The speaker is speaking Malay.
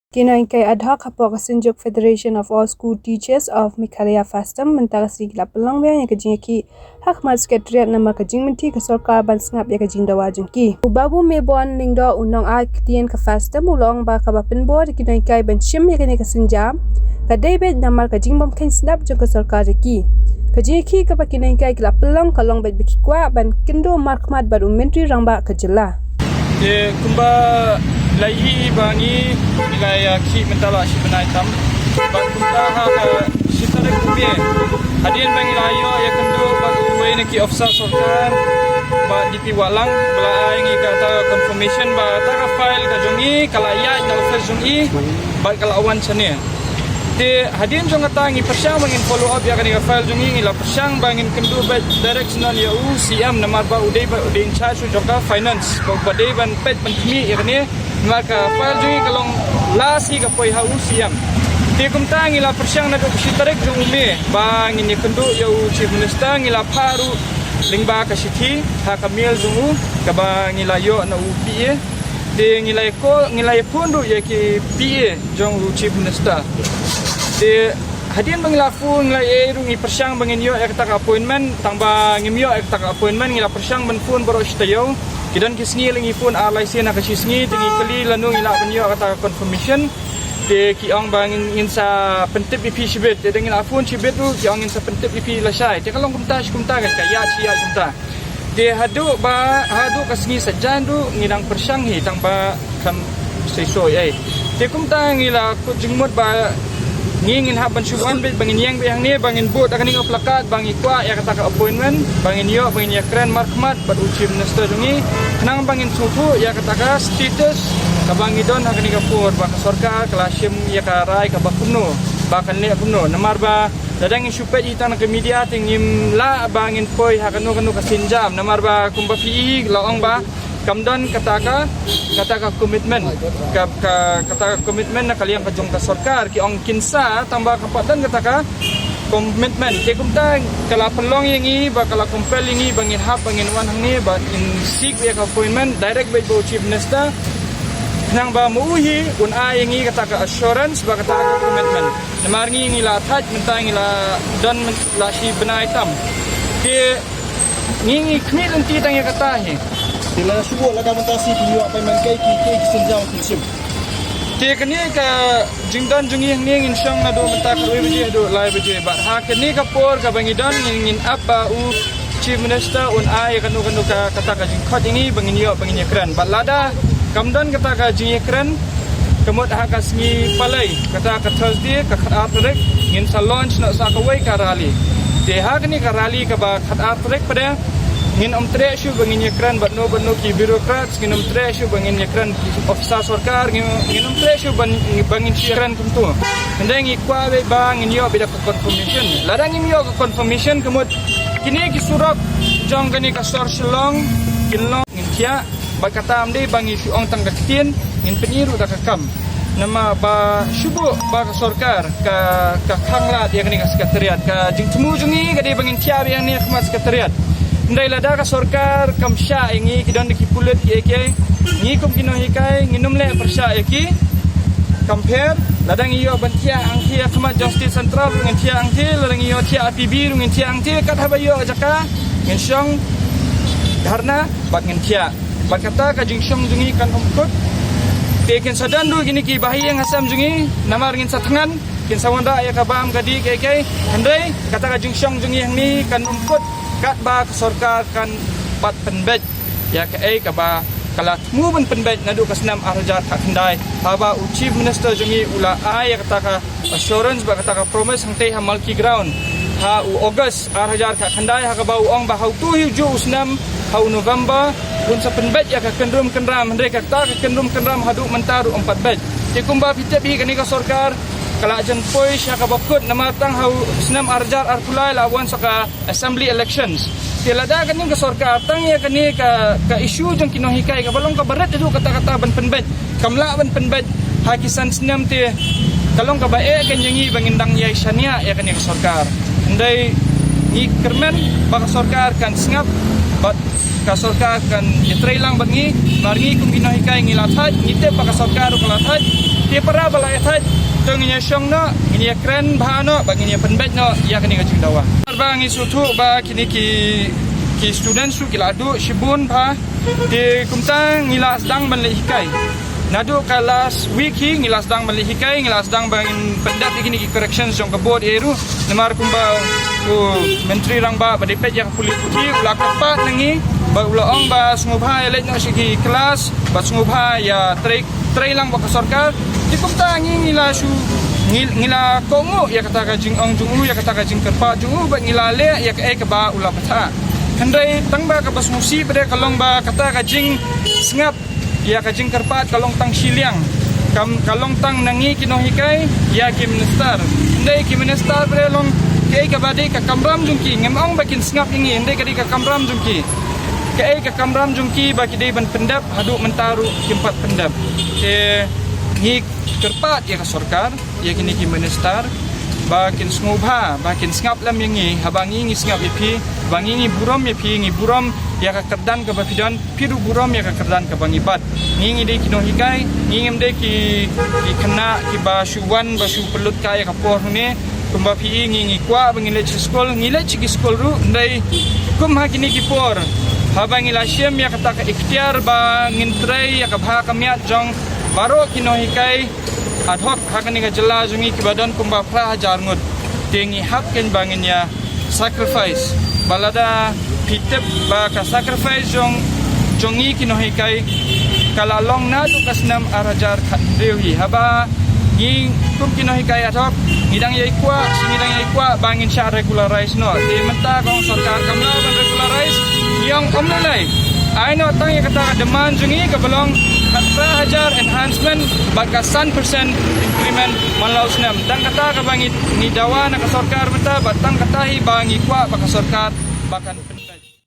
Kinaingkai ad hoc Hapok Sinjuk Federation of All School Teachers of Meghalaya Fastam mentara Sri Pelang yang kejingki hak mas sekretariat nama kejing menti ke sorkar ban sengap ya kejing dawa jengki. Babu mebon lingdo unong a ketien ke Fastam ulong ba kabapen bo kinaingkai ban shim ya kene kesenjam kadai bet nama kejing bom ken snap jeng ke sorkar jeki. Kejingki ke kinaingkai ke Pelang kalong bet bekikwa ban kendo markmat baru menteri rangba kejela. Kumba lagi bangi gaya ki mentala si benai tam bang kumta ha si tarik kubi hadian bangi layo ya kendo bang uwe ne ki ofsa sorkar ba dipi walang bela ingi kata confirmation ba ta ka file ka jongi kala ya na offer jongi ba kala awan chane de hadian jong ata ngi persyang bangin follow up ya kan ka file jongi ngi la persyang bangin kendo ba directional ya u CM namar ba udai ba udai in charge joka finance ba dei ban pet ban mi ya kan maka file jungi kalong lasi ka poi hau siam ti kum tangi la persyang na do si tarik jung me bang ini kendu ya chief minister ngila paru lingba ka sithi ha kamil jungu ka bang ngila yo na upi de ngila pundu ya ki pi jong chief minister de hadian bangila fu ngila rungi persyang bangin yo ek tak appointment tangba ngim yo ek tak appointment ngila persyang ben fun baro stayo kidan kisngi lingi pun alai sena ka sisngi tingi kali lanu ila penyo kata confirmation de ki ong bangin insa pentip ipi sibet de dengan afun sibet tu ki ong insa pentip ipi lasai te kalong kumta kan kaya cia kumta de hadu kasngi sajan du ngidang persyang hi tang ba kam sesoi ai de kumta ngila ku jingmut ba ngingin haban syuban bet bangin yang yang ni bangin bot akan ngop plakat bangi kwa ya kata ka appointment bangin yo bangin ya kren markmat bad chief minister dungi nang bangin sufu ya kata ka status ka bangi don akan ka por ba sorkar klasim ya ka rai ka bakuno bakan le kuno namar ba dadang supet itan ke media tingim la bangin poi hakanu kanu ka sinjam namar ba kumba pi laong ba kamdan kata ka komitmen kata komitmen na kalian ka jong ka sorkar ki ong kinsa tambah kapatan kata ka komitmen ke kumta kala pelong yangi ba kala compel yangi bangin hap bangin wan hangi ba in seek ya ka appointment direct by chief minister nang ba muuhi un a yangi kata ka assurance ba kata ka komitmen namar ngi la thaj mentang la dan la si benai tam ke ngi kmit enti tang ya kata hi Bila subuh lah kamentasi beliau apa yang kai ki senjam kisim. Te kani ka jingdan jungi ni ngin syang na do menta ka we bije do lai bije ba ha kani ka por ka bangidan ngin apa u chief minister un ai kanu ka kata ka jing khot ingi bangin yo bangin ekran ba lada kamdan kata ka jing ekran kemot ha ka sngi palai kata ka Thursday ka khat rek ngin sa launch na sa ka wei ka rally te ha kani ka rally ka ba khat rek pada ngin tre shu bangin ekran bat no ki birokrat ngin tre shu bangin ekran ofisa sorkar ngin tre shu bangin ekran kuntu ndeng ikwa be bang ngin yo bida confirmation ladang ngin yo confirmation kemut kini ki surak jong gani ka sor shlong kinlong ngin kia bakata amde bangi shu ong tang katien ngin penyiru ta kam nama ba shubu ba ka sorkar ka khangla dia gani ka sekretariat ka jingtemu jungi gade bangin kia be yang ni ka sekretariat ndai lada ka sorkar kamsha ingi kidan dikipulet ki eke ngi kum kino hikai nginum le persha eki compare ladang iyo bantia angki khama justice central ngin tia angki ladang iyo tia APB ngin tia angki kat habayo jaka ngin syong dharna bak ngin tia bak kata ka jingsyong jungi kan umkut tekin sadan du gini ki bahi yang asam jungi namar ngin satangan kin sawanda ya ka bam gadi keke handai kata ka jingsyong jungi yang ni kan umkut kat ba sorkar kan pat penbet ya ke ka ba kala mu ben penbet nadu ka senam arjar ka kendai haba chief minister jungi ula ay kata ka assurance ba kata ka promise hangte ha multi ground ha u august arjar ka kendai ha ka ba ong ba hau tu ju usnam hau november un sa penbet ya ka kendrum kendram mereka kata ka kendrum kendram hadu mentaru 4 bet ti kumba pitepi kani ka sorkar kala jan poi syaka bakut nama tang hau senam arjar arkulai lawan saka assembly elections tilada kan ka sorkar tang ya kani ka isu jang kinohikai ka balong ka barat itu kata-kata ban penbet kamla ban penbet hakisan senam ti kalong ka bae kan yangi bangindang yai syania ya kani ka sorkar ndai ni kermen bak sorkar kan singap bat ka sarkar kan try lang bangi marngi kum ginahikai ngilathat ngite pa ka sarkar ukalathat ti para bala ethat tenginya syongna nginya kren bhano banginya penbet no ya kini ka jingdawa bangi sutu ba kini ki student su kiladu shibun pha di kumtang ngilas dang banlihikai nadu kelas week hi ngilas dang banlihikai ngilas dang bangin pendat ikini ki corrections jong kabod eru namar kumba menteri rang ba badipet ya puli putih ulah kapat nengi ba ulaong ba sungubha ya letno sigi kelas ba sungubha ya tray lang ba ka sarkar di kumtang ngila su ngila kongo ya kata ka jing ong jungu ya kata ka jing kerpa jungu ba ngila le ya ka ba ulah patha handai tangba ka basmusi pada kalong ba kata ka jing sngap ya ka jing kerpat kalong tang siliang kalong tang nangi kinohikai ya ki minister handai ki minister pada long kei ka bade ka kamram jungki ngemong bakin sngap ingi handai ka di ka kamram jungki kei ka kamram jungki ba ki dei ban pendap hadu mentaru kimpat pendap ni kerpat ya ka sarkar ya kini ki minister bakin sngubha bakin sngap lam yangi habangi ngi sngap ipi bangi ngi burom ngi burom ya ka kerdan ka bafidan piru burom ya ka kerdan ka bangibat ngi de kino hikai ngi de ki kena ki basuwan basu pelut ka ya ka por ne kumba pi ngi kwa bangi le school ngi le chi school ru ndai kum ha kini ki por habangi la syem ya kata ka ikhtiar ba ngin trai ya ka bha kamiat jong baro kino hikai ad hoc hakani ka jela jungi ki badan kumba pra hajar ngut tengi hakken bangin ya sacrifice balada pitep ba ka sacrifice jongi kino hikai kala long na tu kasnam arajar khandrewi haba ni kum kino hikai ad hoc ngidang yai kwa bangin sya regularize no di menta kong sarkar kamla ban regularize yang omlai ai no tang ya kata demand jungi ka belong 4,000 enhancement baka 100% increment manlaus nam dan kata ka bangi ni dawa na ka sarkar menta batang katahi bangi kwa baka sarkar bakan